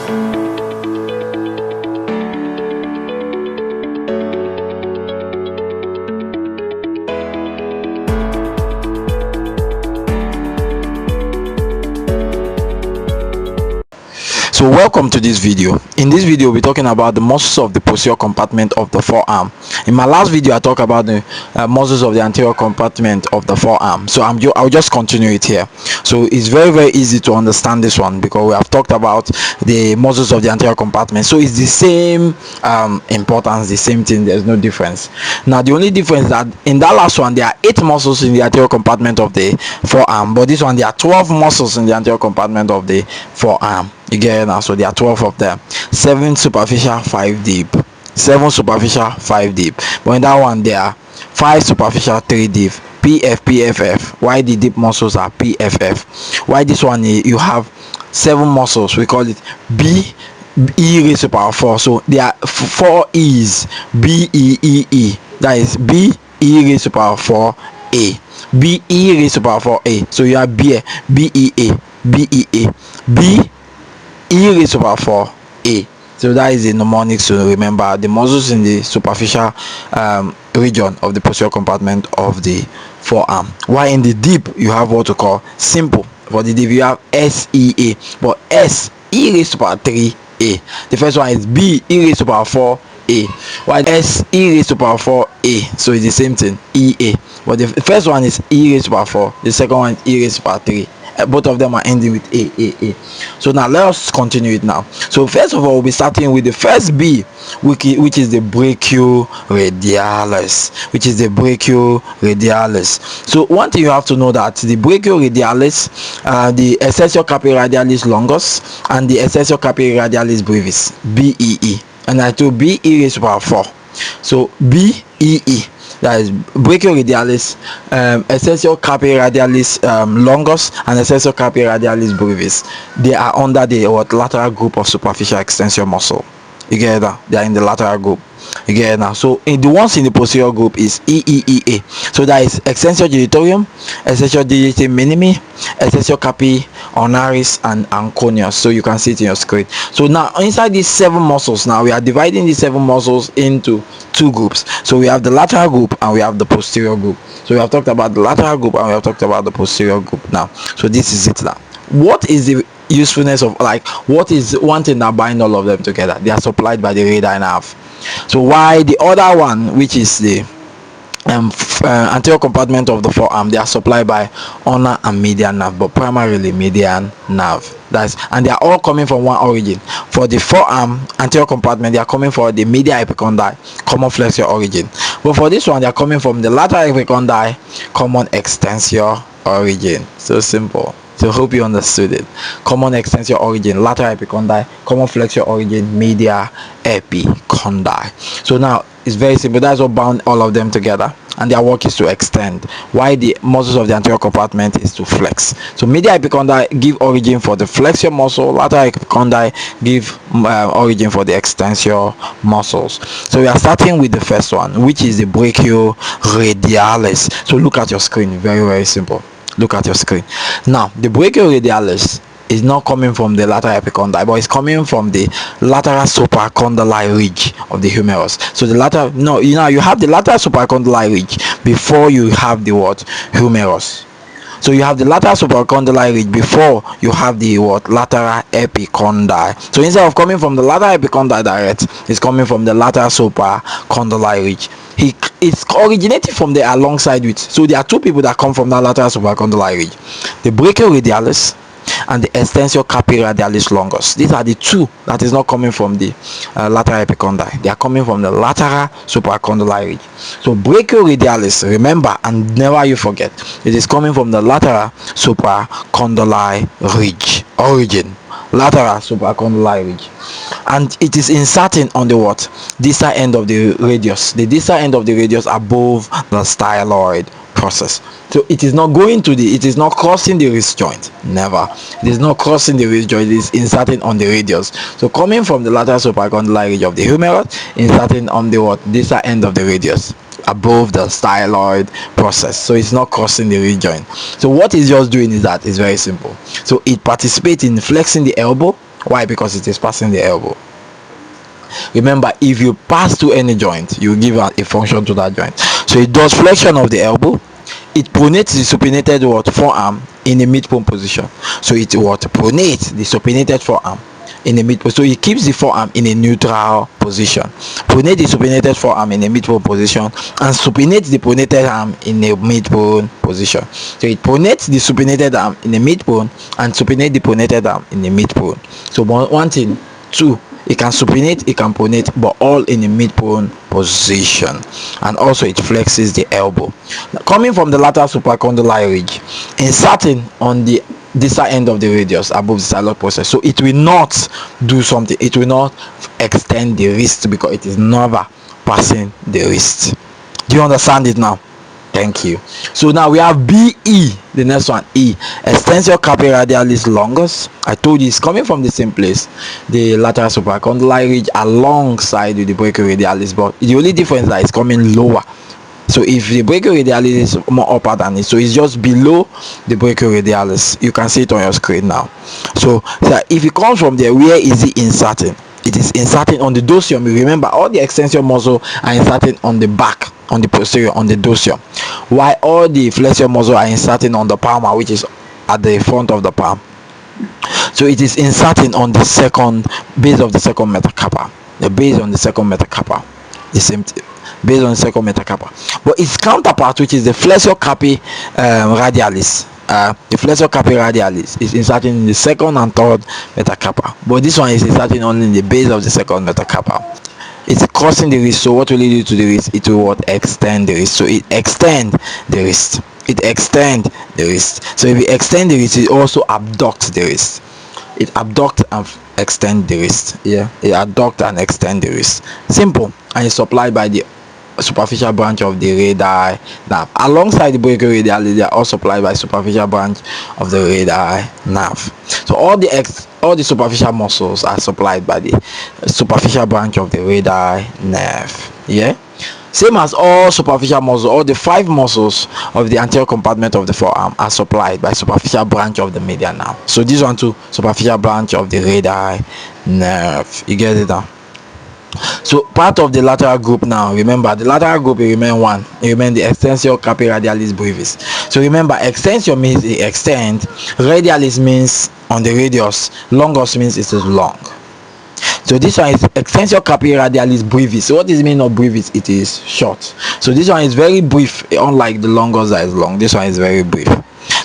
So welcome to this video. In this video, we're talking about the muscles of the posterior compartment of the forearm. In my last video, I talked about the muscles of the anterior compartment of the forearm. So I'll just continue it here. So it's very easy to understand this one because we have talked about the muscles of the anterior compartment. So it's the same importance, the same thing. There's no difference. Now the only difference is that in that last one, there are 8 muscles in the anterior compartment of the forearm, but this one there are 12 muscles in the anterior compartment of the forearm. You get it now? So there are 12 of them. 7 superficial, 5 deep. 7 superficial, 5 deep. But in that one there are 5 superficial, 3 deep. PFF. Why the deep muscles are PFF? Why this one you have 7 muscles? We call it E raised to power 4. So there are 4 E's. BEEE. That is BE raised to power 4A. BE raised to power 4A. So you have BEA. BEA. BEA. E raised to power 4A. So that is the mnemonics to remember the muscles in the superficial region of the posterior compartment of the forearm. While in the deep you have what we call simple. For the deep you have SEA, but S E raised to power 3A. The first one is B E raised to power 4A, while S E raised to power 4A. So it's the same thing, EA. But the first one is E raised to power 4. The second one is E raised to power 3. Both of them are ending with A. So now let us continue it now. So first of all, we'll be starting with the first B, which is the Brachioradialis. So one thing you have to know that the Brachioradialis, the Extensor Carpi Radialis Longus, and the Extensor Carpi Radialis Brevis, BEE, and I told BE raised to power 4. So BEE. That is Brachioradialis, Extensor Carpi Radialis Longus, and Extensor Carpi Radialis Brevis. They are under the lateral group of superficial extensor muscle. You get that? They are in the lateral group. You get it now? So the ones in the posterior group is EEEA. So that is Extensor Digitorum, Extensor Digiti Minimi, Extensor Carpi, Ulnaris, and Anconeus. So you can see it in your screen. So now inside these 7 muscles, now we are dividing these 7 muscles into 2 groups. So we have the lateral group and we have the posterior group. So we have talked about the lateral group and we have talked about the posterior group now. So this is it now. What is the usefulness of, what is one thing that binds all of them together? They are supplied by the radial nerve. So why the other one, which is the anterior compartment of the forearm, they are supplied by ulnar and median nerve, but primarily median nerve. And they are all coming from one origin. For the forearm anterior compartment, they are coming from the medial epicondyl, common flexor origin. But for this one, they are coming from the lateral epicondyl, common extensor origin. So simple. So hope you understood it. Common extensor origin, lateral epicondyle, common flexor origin, medial epicondyle. So now it's very simple. That's what bound all of them together, and their work is to extend. Why the muscles of the anterior compartment is to flex. So medial epicondyle give origin for the flexor muscle, lateral epicondyle give origin for the extensor muscles. So we are starting with the first one, which is the brachioradialis. So look at your screen. Very simple. Look at your screen. Now the brachioradialis is not coming from the lateral epicondyle, but it's coming from the lateral supracondylar ridge of the humerus. So the lateral, you have the lateral supracondylar ridge before you have the humerus. So you have the lateral supracondylar ridge before you have the lateral epicondyle. So instead of coming from the lateral epicondyle direct, it's coming from the lateral supracondylar ridge. It's originating from there alongside with. So there are 2 people that come from that lateral supracondylar ridge: the brachioradialis and the Extensor Carpi Radialis Longus. These are the 2 that is not coming from the lateral epicondyle. They are coming from the lateral supracondylar ridge. So brachioradialis, remember and never you forget, it is coming from the lateral supracondylar ridge origin. Lateral supracondylar ridge, and it is inserting on the distal end of the radius. The distal end of the radius above the styloid process. So it is not going to it is not crossing the wrist joint. Never. It is not crossing the wrist joint. It is inserting on the radius. So coming from the lateral supracondylar ridge of the humerus, inserting on the distal end of the radius above the styloid process. So it's not crossing the wrist joint. So what it's just doing is that it's very simple. So it participates in flexing the elbow Why? Because it is passing the elbow. Remember, if you pass to any joint, you give a function to that joint. So it does flexion of the elbow. It pronates the supinated forearm in a mid-prone position. So it pronates the supinated forearm in a mid-prone. So it keeps the forearm in a neutral position. Pronate the supinated forearm in a mid-prone position and supinate the pronated arm in a mid-prone position. So it pronates the supinated arm in a mid-prone and supinate the pronated arm in a mid-prone. So one thing, two, it can supinate, it can pronate, but all in a mid-prone position. And also it flexes the elbow. Now, coming from the lateral supracondylar ridge, inserting on the distal end of the radius above the styloid process. So it will not do something, it will not extend the wrist because it is never passing the wrist. Do you understand it now? Thank you. So now we have BE, the next one, E, Extensor Carpi Radialis Longus. I told you it's coming from the same place, the lateral supracondylar ridge alongside with the Brachioradialis, but the only difference is that it's coming lower. So if the Brachioradialis is more upper than it, so it's just below the Brachioradialis. You can see it on your screen now. So if it comes from there, where is it inserting? It is inserting on the dorsum. Remember, all the extension muscle are inserting on the back, on the posterior, on the dorsum, while all the flexor muscle are inserting on the palmar, which is at the front of the palm. So it is inserting on the second base of the second metacarpal, the base on the second metacarpal, the same based on the second metacarpal. But its counterpart, which is the Flexor Carpi Radialis, the Flexor Carpi Radialis is inserting in the second and third metacarpal, but this one is inserting only in the base of the second metacarpal. It's crossing the wrist. So what will it do to the wrist? It will extend the wrist. So it extend the wrist. It extend the wrist. So if it extend the wrist, it also abduct the wrist. It abduct and extend the wrist. Yeah, it abduct and extend the wrist. Simple. And it's supplied by the superficial branch of the radii nerve. Alongside the brachioradialis, they are all supplied by superficial branch of the radii nerve. So all the superficial muscles are supplied by the superficial branch of the radii nerve. Yeah, same as all superficial muscles. All the 5 muscles of the anterior compartment of the forearm are supplied by superficial branch of the medial nerve. So this one too, superficial branch of the radii nerve. You get it now? So part of the lateral group now, remember the lateral group, it remain one. It remain the Extensor Carpi Radialis Brevis. So remember, extensor means it extend, radialis means on the radius, longus means it is long. So this one is Extensor Carpi Radialis Brevis. So what is the meaning of brevis? It is short. So this one is very brief, unlike the longus that is long. This one is very brief.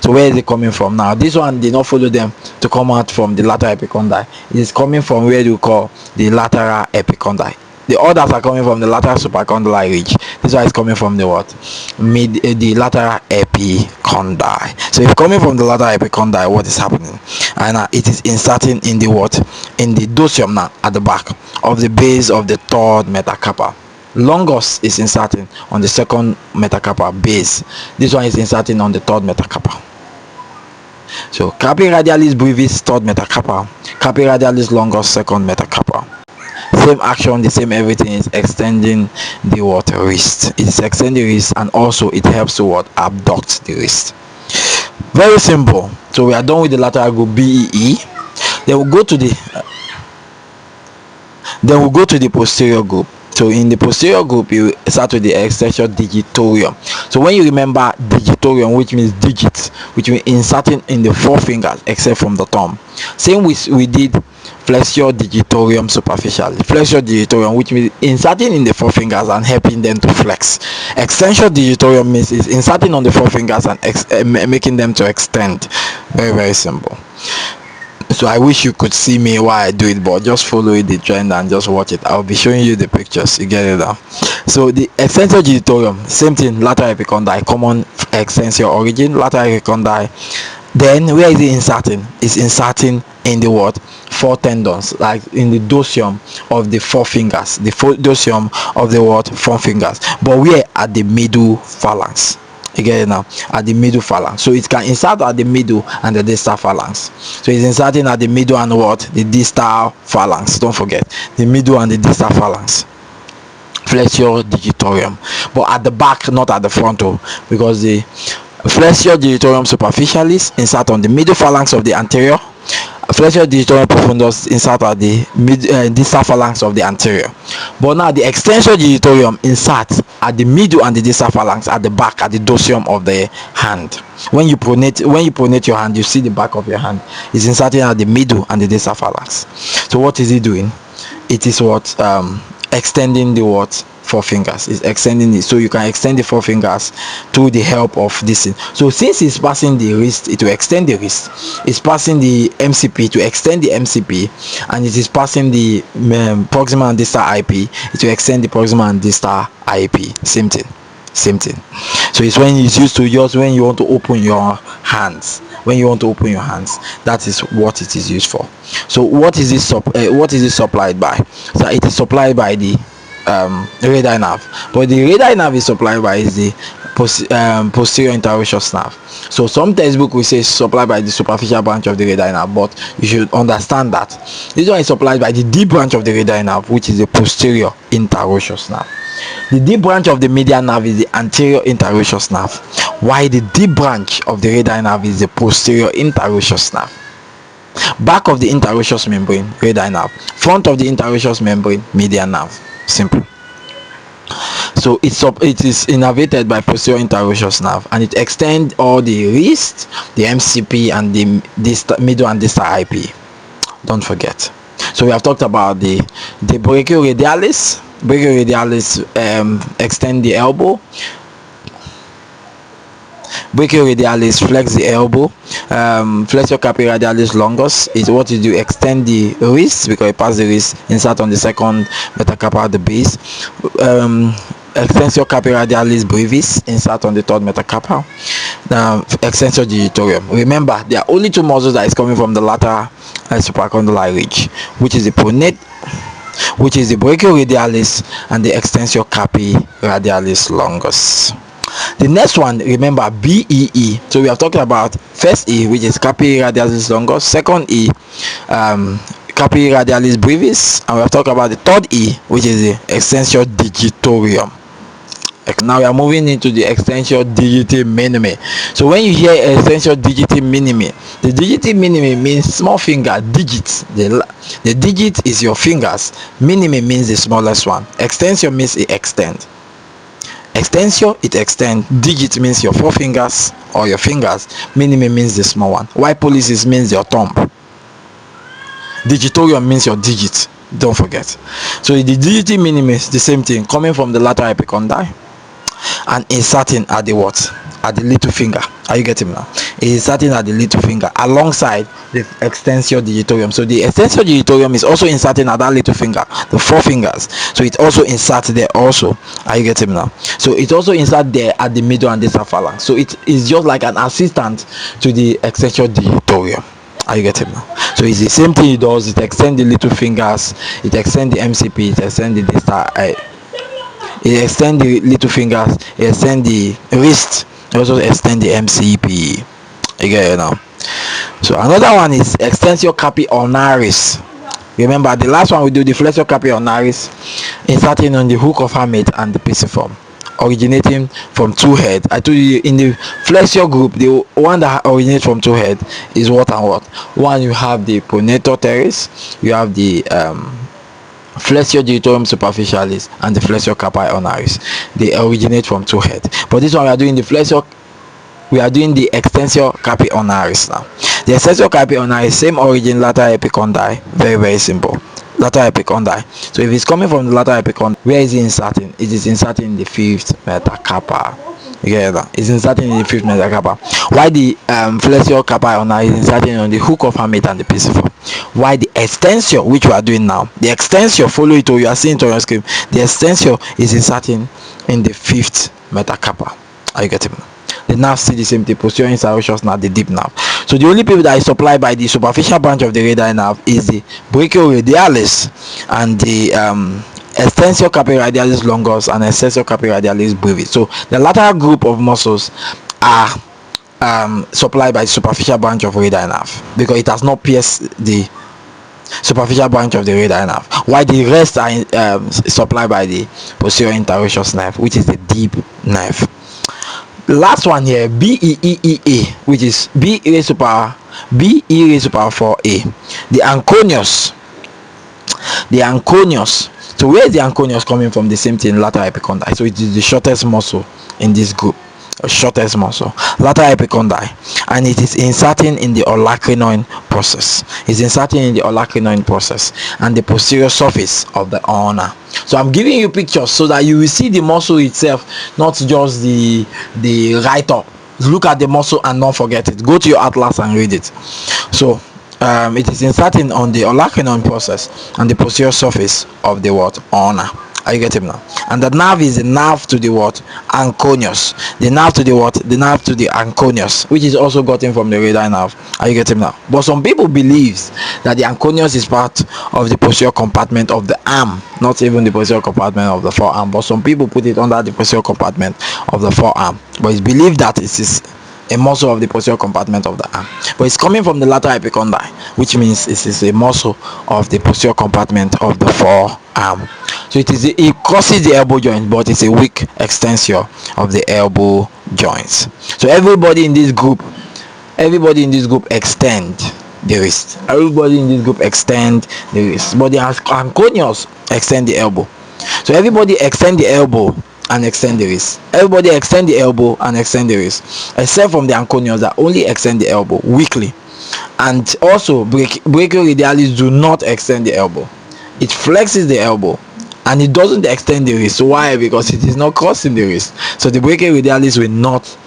So where is it coming from now? This one did not follow them to come out from the lateral epicondyl. It is coming from where you call the lateral epicondyle. The others are coming from the lateral supracondylar ridge. This one is coming from the what? The lateral epicondyle. So if coming from the lateral epicondyle, what is happening? And it is inserting in the what? In the dorsum now, at the back of the base of the third metacarpal. Longus is inserting on the second metacarpal base. This one is inserting on the third metacarpal. So Carpi Radialis Brevis, third metacarpal. Carpi Radialis Longus, second metacarpal. Same action, the same everything, is extending the wrist. It is extending the wrist, and also it helps to abduct the wrist. Very simple. So we are done with the lateral group BEE. Then we'll go to the posterior group. So in the posterior group, you start with the Extensor Digitorum. So when you remember Digitorum, which means digits, which means inserting in the 4 fingers except from the thumb. Same we did Flexor Digitorum superficially. Flexor Digitorum, which means inserting in the 4 fingers and helping them to flex. Extensor Digitorum means is inserting on the 4 fingers and making them to extend. Very, very simple. So I wish you could see me while I do it, but just follow the trend and just watch it. I'll be showing you the pictures. You get it now? So the Extensor Digitorum, same thing, lateral epicondyle, common extensor origin, lateral epicondyle. Then where is it inserting? It's inserting in the 4 tendons, like in the dorsum of the 4 fingers, the dorsum of the 4 fingers, but we're at the middle phalanx. You get it now? At the middle phalanx. So it can insert at the middle and the distal phalanx. So it's inserting at the middle and the distal phalanx. Don't forget the middle and the distal phalanx. Flexor Digitorum, but at the back, not at the frontal, because the Flexor Digitorum superficialis insert on the middle phalanx of the anterior Flexure digitorum profundus insert at the distal phalanx of the anterior, but now the extensor digitorum insert at the middle and the distal phalanx at the back, at the dorsum of the hand. When you pronate your hand, you see the back of your hand is inserting at the middle and the distal phalanx. So what is it doing? It is what extending the what forefingers. Is extending it, so you can extend the forefingers through the help of this thing. So since it's passing the wrist, it will extend the wrist. It's passing the MCP to extend the MCP, and it is passing the proximal and distal IP. It will extend the proximal and distal IP. Same thing. So it's when it's used to just when you want to open your hands. When you want to open your hands, that is what it is used for. So what is this supplied by? So it is supplied by the radii nerve, but the radii nerve is supplied by is the posterior interosseous nerve. So some textbook will say supplied by the superficial branch of the radii nerve, but you should understand that this one is supplied by the deep branch of the radii nerve, which is the posterior interosseous nerve. The deep branch of the median nerve is the anterior interosseous nerve, while the deep branch of the radii nerve is the posterior interosseous nerve. Back of the interosseous membrane, radii nerve. Front of the interosseous membrane, median nerve. Simple. So it is innervated by posterior interosseous nerve, and it extends all the wrist, the MCP, and the middle and distal IP. Don't forget. So we have talked about the brachioradialis. Brachioradialis extend the elbow. Brachioradialis flex the elbow. Flexor carpi radialis longus is what you do, extend the wrist because it passes the wrist, insert on the second metacarpal at the base. Extensor carpi radialis brevis, insert on the third metacarpal. Extensor digitorum. Remember, there are only two muscles that is coming from the lateral supracondylar ridge, which is the pronate, which is the brachioradialis, and the extensor carpi radialis longus. The next one, remember, BEE. So we have talked about first E, which is carpi radialis longus, second E, carpi radialis brevis, and we have talked about the third E, which is the extensor digitorum. Now we are moving into the extensor digiti minimi. So when you hear extensor digiti minimi, the digiti minimi means small finger, digits. The digit is your fingers. Minimi means the smallest one. Extensor means it extend. Extensor, it extend. Digit means your forefingers or your fingers. Minimi means the small one. While pollicis means your thumb. Digitorum means your digit. Don't forget. So the digiti minimi is the same thing, coming from the lateral epicondyle and inserting at the what? At the little finger. Are you getting me now? It is inserting at the little finger alongside the extensor digitorum. So the extensor digitorum is also inserting at that little finger, the four fingers. So it also inserts there also. Are you getting me now? So it also inserts there at the middle and distal phalanx. So it is just like an assistant to the extensor digitorum. Are you getting me now? So it's the same thing it does. It extends the little fingers, it extends the MCP, it extends the distal, it extends the little fingers, it extends the wrist, it also extend the MCP. You get it now? So another one is Extensor Carpi Ulnaris. Remember, the last one we do, the Flexor Carpi Ulnaris, inserting on the hook of hamate and the pisiform, originating from two heads. I told you in the flexor group, the one that originates from two heads is what and what. One, you have the pronator teres, you have the Flexor digitorum superficialis, and the Flexor carpi ulnaris. They originate from two heads. But this one we are doing the Extensor carpi ulnaris now. The Extensor carpi ulnaris, same origin, lateral epicondyle. Very, very simple. Lateral epicondyle. So if it's coming from the lateral epicondyle, where is it inserting? It is inserting in the fifth metacarpal. Yeah, it's inserting in the fifth metacarpal. Why the Flexor carpi ulnaris is inserting on the hook of hamate and the pisiform. Why the extensor, which we are doing now, the extensor, follow it, or you are seeing it on your screen, the extensor is inserting in the fifth metacarpal. Are you getting me? The nerve see the same thing, posterior interosseous nerve, the deep nerve. So the only people that is supplied by the superficial branch of the radii nerve is the brachioradialis and the Extensor carpi radialis longus and Extensor carpi radialis brevis. So the lateral group of muscles are supplied by the superficial branch of radii nerve because it has not pierced the superficial branch of the radii nerve, while the rest are supplied by the posterior interosseous nerve, which is the deep nerve. The last one here, BEEEA, which is B e raised to power 4A. The Anconeus. So where is the Anconeus coming from? The same thing, lateral epicondyl. So it is the shortest muscle in this group. Shortest muscle, lateral epicondyl, and it is inserting in the olecranon process. And the posterior surface of the ulna. So I'm giving you pictures so that you will see the muscle itself, not just the write-up. Look at the muscle and don't forget it. Go to your atlas and read it. So it is inserting on the olecranon process and the posterior surface of the ulna. Are you getting now? And the nerve is the nerve to the Anconeus. The nerve to the Anconeus, which is also gotten from the radial nerve. Are you getting now? But some people believe that the Anconeus is part of the posterior compartment of the arm, not even the posterior compartment of the forearm. But some people put it under the posterior compartment of the forearm. But it's believed that it is a muscle of the posterior compartment of the arm, but it's coming from the lateral epicondyl, which means it is a muscle of the posterior compartment of the forearm. So it crosses the elbow joint, but it's a weak extensor of the elbow joints. So everybody in this group extend the wrist. But the Anconeus extend the elbow. So everybody extend the elbow and extend the wrist. Everybody extend the elbow and extend the wrist, except from the Anconeus that only extend the elbow weakly. And also Brachioradialis do not extend the elbow. It flexes the elbow and it doesn't extend the wrist. Why? Because it is not crossing the wrist. So the Brachioradialis will not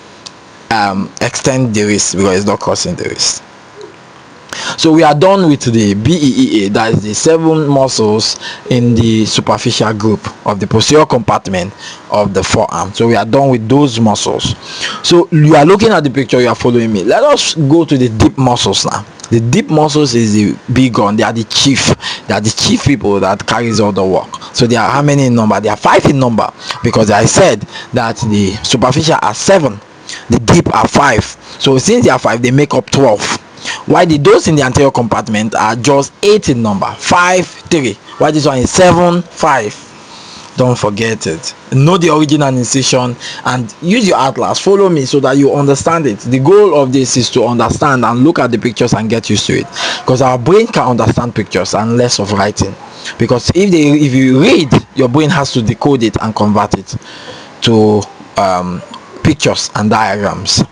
extend the wrist because it's not crossing the wrist. So we are done with the BEEA, that is the 7 muscles in the superficial group of the posterior compartment of the forearm. So we are done with those muscles. So you are looking at the picture, you are following me. Let us go to the deep muscles now. The deep muscles is the big one. They are the chief people that carries all the work. So there are how many in number? There are 5 in number, because I said that the superficial are 7, the deep are 5. So since they are 5, they make up 12. Why those in the anterior compartment are just 8 in number, 5, 3. Why this one is 7, 5. Don't forget it. Know the origin and incision and use your atlas. Follow me so that you understand it. The goal of this is to understand and look at the pictures and get used to it, because our brain can understand pictures and less of writing. Because if you read, your brain has to decode it and convert it to pictures and diagrams.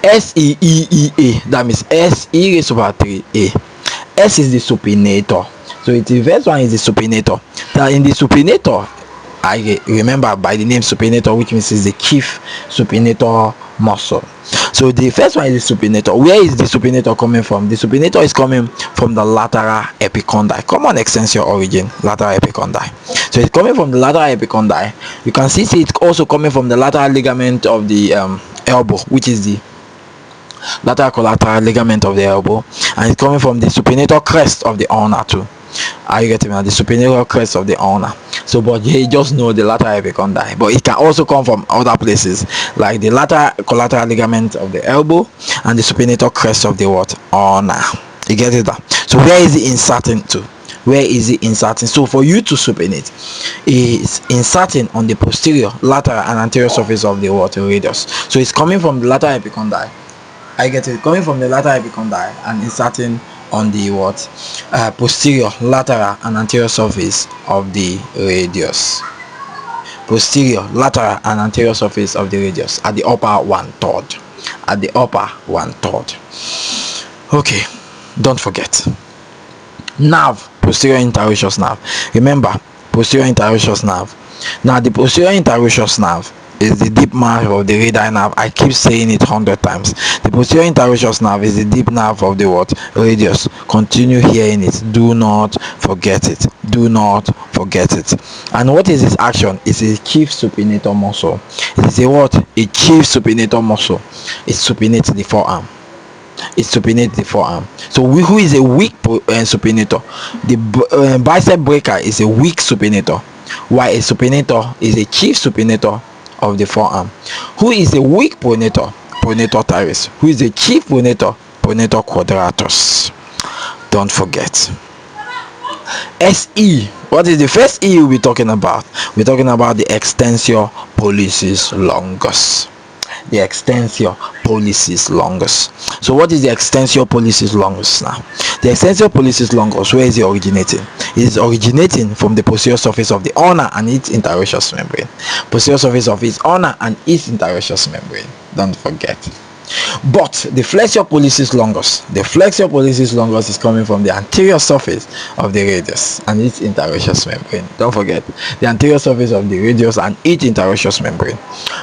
SEEEA, that means S e raised over 3A. S is the supinator. So the first one is the supinator. Now in the supinator, I remember by the name supinator, which means is the chief supinator muscle. So the first one is the supinator. Where is the supinator coming from? The supinator is coming from the lateral epicondyle. Common extensor origin, lateral epicondyle. So it's coming from the lateral epicondyle. You can see it's also coming from the lateral ligament of the elbow, which is the lateral collateral ligament of the elbow, and it's coming from the supinator crest of the ulna too. Are you getting me? The supinator crest of the ulna. So but you just know the lateral epicondyle, but it can also come from other places like the lateral collateral ligament of the elbow and the supinator crest of the ulna. You get it? So where is it inserting to? Where is it inserting? So for you to supinate, it's inserting on the posterior, lateral and anterior surface of the radius. So it's coming from the lateral epicondyle. I get it, coming from the lateral epicondyle and inserting on the posterior, lateral and anterior surface of the radius. Posterior, lateral and anterior surface of the radius at the upper 1/3. At the upper 1/3. Okay, don't forget. Nerve, posterior interosseous nerve. Remember, posterior interosseous nerve. Now the posterior interosseous nerve is the deep nerve of the radial nerve. I keep saying it 100 times. The posterior interosseous nerve is the deep nerve of the radius. Continue hearing it. Do not forget it. Do not forget it. And what is its action? It's a chief supinator muscle. It is a what? A chief supinator muscle. It supinates the forearm. It supinates the forearm. So who is a weak supinator? The bicep breaker is a weak supinator, while a supinator is a chief supinator of the forearm. Who is a weak pronator? Pronator teres. Who is a chief pronator? Pronator quadratus. Don't forget. SE. What is the first E we'll be talking about? We're talking about the extensor pollicis longus. the extensor pollicis longus. So what is the extensor pollicis longus now? The extensor pollicis longus, where is it originating? It is originating from the posterior surface of the ulna and its interosseous membrane. Posterior surface of its ulna and its interosseous membrane. Don't forget. But the flexor pollicis longus, is coming from the anterior surface of the radius and its interosseous membrane. Don't forget, the anterior surface of the radius and its interosseous membrane.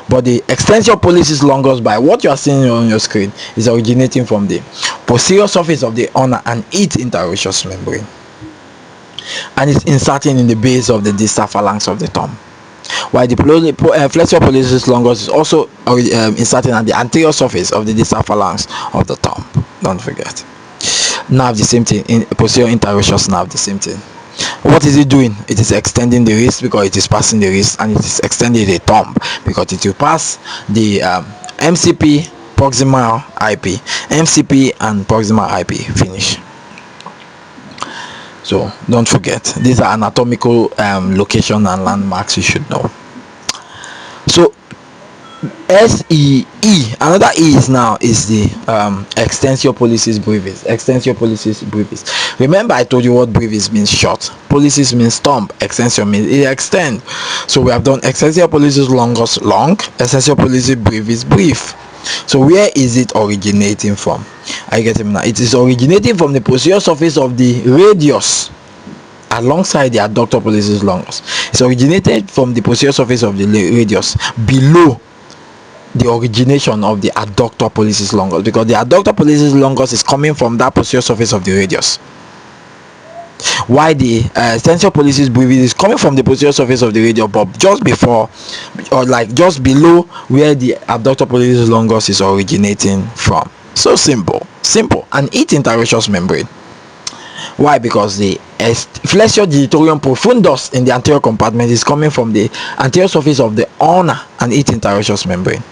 But the extensor pollicis longus, by what you are seeing on your screen, is originating from the posterior surface of the ulna and its interosseous membrane, and it's inserting in the base of the distal phalanx of the thumb. While the flexor pollicis longus is also inserting at the anterior surface of the distal phalanx of the thumb. Don't forget. Nerve, the same thing. In posterior interosseous nerve, the same thing. What is it doing? It is extending the wrist because it is passing the wrist, and it is extending the thumb because it will pass the MCP, proximal IP, MCP and proximal IP. Finish. So don't forget, these are anatomical location and landmarks you should know. So SEE, another E is the extensor pollicis brevis. Extensor pollicis brevis. Remember, I told you what brevis means: short. Pollicis means thumb. Extensor means it extend. So we have done extensor pollicis longus, long. Extensor pollicis brevis, brief. So where is it originating from? I get it now. It is originating from the posterior surface of the radius alongside the adductor pollicis longus. It's originated from the posterior surface of the radius below the origination of the adductor pollicis longus, because the adductor pollicis longus is coming from that posterior surface of the radius, while the extensor pollicis brevis is coming from the posterior surface of the radius, but just before, or like just below where the abductor pollicis longus is originating from. So simple, and its interosseous membrane. Why? Because the Flexor Digitorum profundus in the anterior compartment is coming from the anterior surface of the ulna and its interosseous membrane.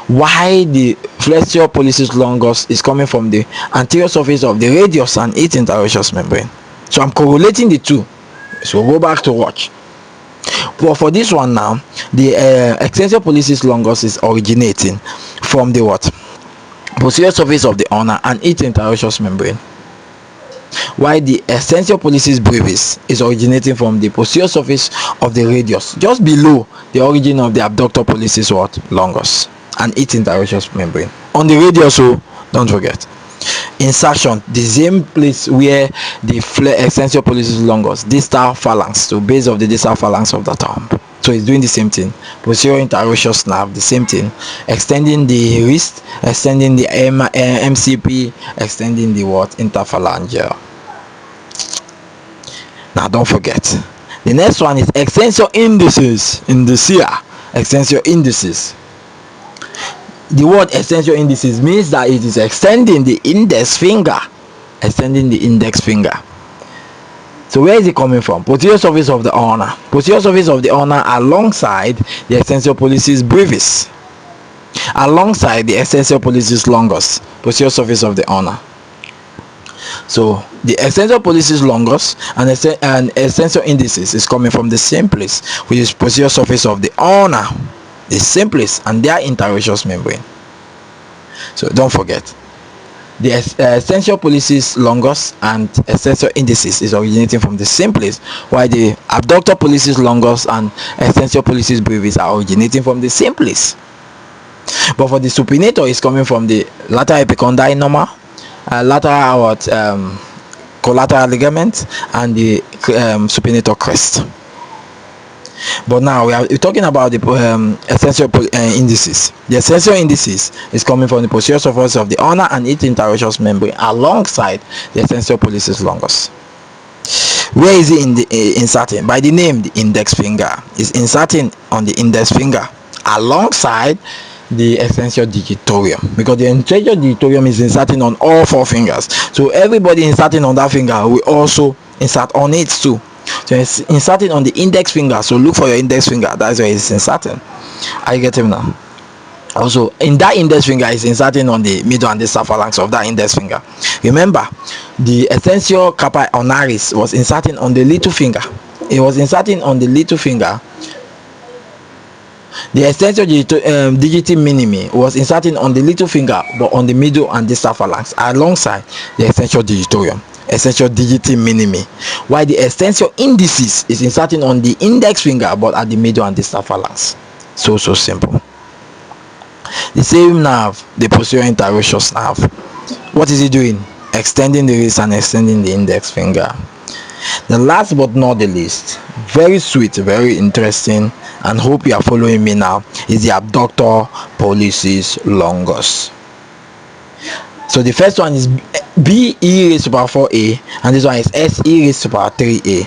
Why the Flexor pollicis longus is coming from the anterior surface of the radius and its interosseous membrane. So I'm correlating the two. So go back to watch. But for this one now, the extensor pollicis longus is originating from the what? Posterior surface of the ulna and its interosseous membrane, while the extensor pollicis brevis is originating from the posterior surface of the radius, just below the origin of the abductor pollicis longus and its interosseous membrane. On the radius, so don't forget. Insertion, the same place where the extensor pollicis longus, distal phalanx, so base of the distal phalanx of the thumb. So it's doing the same thing. Posterior interosseous nerve, the same thing. Extending the wrist, extending the MCP, extending the what? Interphalangeal. Now don't forget. The next one is extensor indicis. Extensor indicis. The word extensor indicis means that it is extending the index finger. So where is it coming from? Posterior surface of the ulna. Posterior surface of the ulna alongside the extensor pollicis brevis. Alongside the extensor pollicis longus. Posterior surface of the ulna. So the extensor pollicis longus and extensor indicis is coming from the same place, which is posterior surface of the ulna. The same place, and their interosseous membrane. So don't forget, the extensor pollicis longus and extensor indicis is originating from the same place, while the abductor pollicis longus and extensor pollicis brevis are originating from the same place. But for the supinator, is coming from the lateral epicondyle normal, lateral collateral ligament, and the supinator crest. But now we're talking about the extensor indicis. The extensor indicis is coming from the posterior surface of the ulna and its interosseous membrane alongside the extensor pollicis longus. Where is it inserting? By the name, the index finger is inserting on the index finger alongside the extensor digitorum, because the extensor digitorum is inserting on all four fingers. So everybody inserting on that finger will also insert on it too. So it's inserting on the index finger. So look for your index finger. That's where it's inserting. I get him now. Also, in that index finger is inserting on the middle and distal phalanx of that index finger. Remember, the Extensor Carpi Ulnaris was inserting on the little finger. It was inserting on the little finger The extensor digiti minimi was inserted on the little finger but on the middle and distal phalanx alongside the extensor digitorum, extensor digiti minimi, while the extensor indicis is inserted on the index finger but at the middle and distal phalanx. So simple. The same nerve, the posterior interosseous nerve, what is it doing? Extending the wrist and extending the index finger. The last but not the least, very sweet, very interesting, and hope you are following me now, is the abductor pollicis longus. So the first one is B e raised to power 4a, and this one is S e raised to power 3a.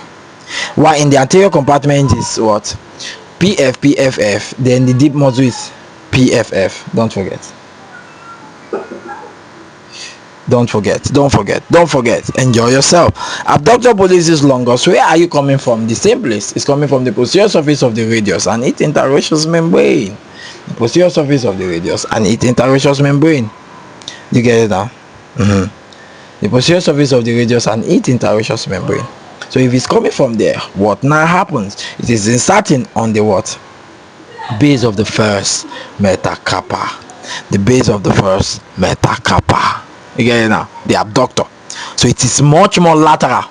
While in the anterior compartment is what? PF, PFF, then the deep muscle is PFF. Don't forget. Enjoy yourself. Abductor pollicis longus, where are you coming from? The same place. It's coming from the posterior surface of the radius and its interosseous membrane. The posterior surface of the radius and its interosseous membrane. You get it now? The posterior surface of the radius and its interosseous membrane. So if it's coming from there, what now happens? It is inserting on the what? Base of the first metacarpa. The base of the first metacarpa. You get it now? The abductor. So it is much more lateral.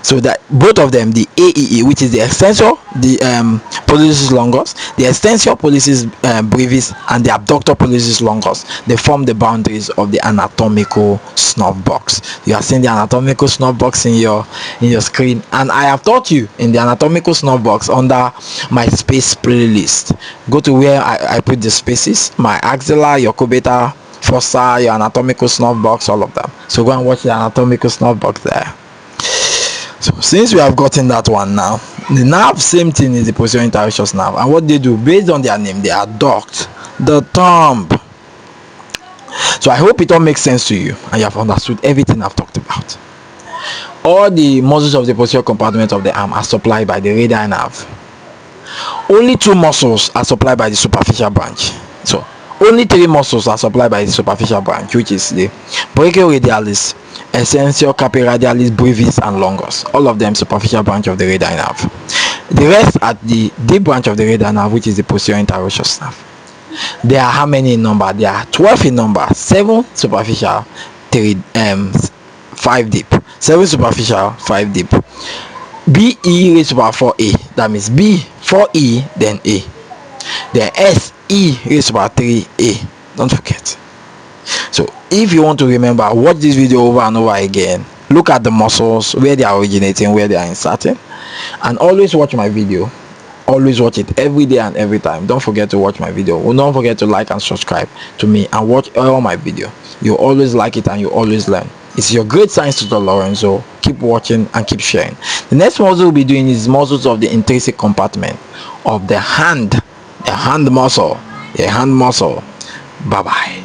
So that both of them, the AEE, which is the extensor, the pollicis longus, the extensor pollicis brevis, and the abductor pollicis longus, they form the boundaries of the anatomical snuff box. You are seeing the anatomical snuff box in your screen, and I have taught you in the anatomical snuff box under my space playlist. Go to where I put the spaces, my axilla, your cubator, fossa, your anatomical snuff box, all of them. So go and watch the anatomical snuff box there. So since we have gotten that one now, the nerve, same thing, is the posterior interosseous nerve, and what they do based on their name, they adduct the thumb. So I hope it all makes sense to you and you have understood everything I've talked about. All the muscles of the posterior compartment of the arm are supplied by the radial nerve. Only 2 muscles are supplied by the superficial branch. So only 3 muscles are supplied by the superficial branch, which is the Brachioradialis, Extensor Carpi, Radialis, Brevis, and Longus. All of them superficial branch of the radial nerve. The rest at the deep branch of the radial nerve, which is the posterior interosseous nerve. There are how many in number? There are 12 in number. 7 superficial, 5 deep. 7 superficial, 5 deep. B e raised to power 4a. That means B 4e, then a. Then S e raised to power 3a. Don't forget. So if you want to remember, watch this video over and over again. Look at the muscles, where they are originating, where they are inserting, and always watch my video. Always watch it every day and every time. Don't forget to watch my video. Don't forget to like and subscribe to me and watch all my video. You always like it and you always learn. It's your great science tutor Lorenzo. Keep watching and keep sharing. The next muscle we'll be doing is muscles of the intrinsic compartment of the hand. The hand muscle. Bye bye.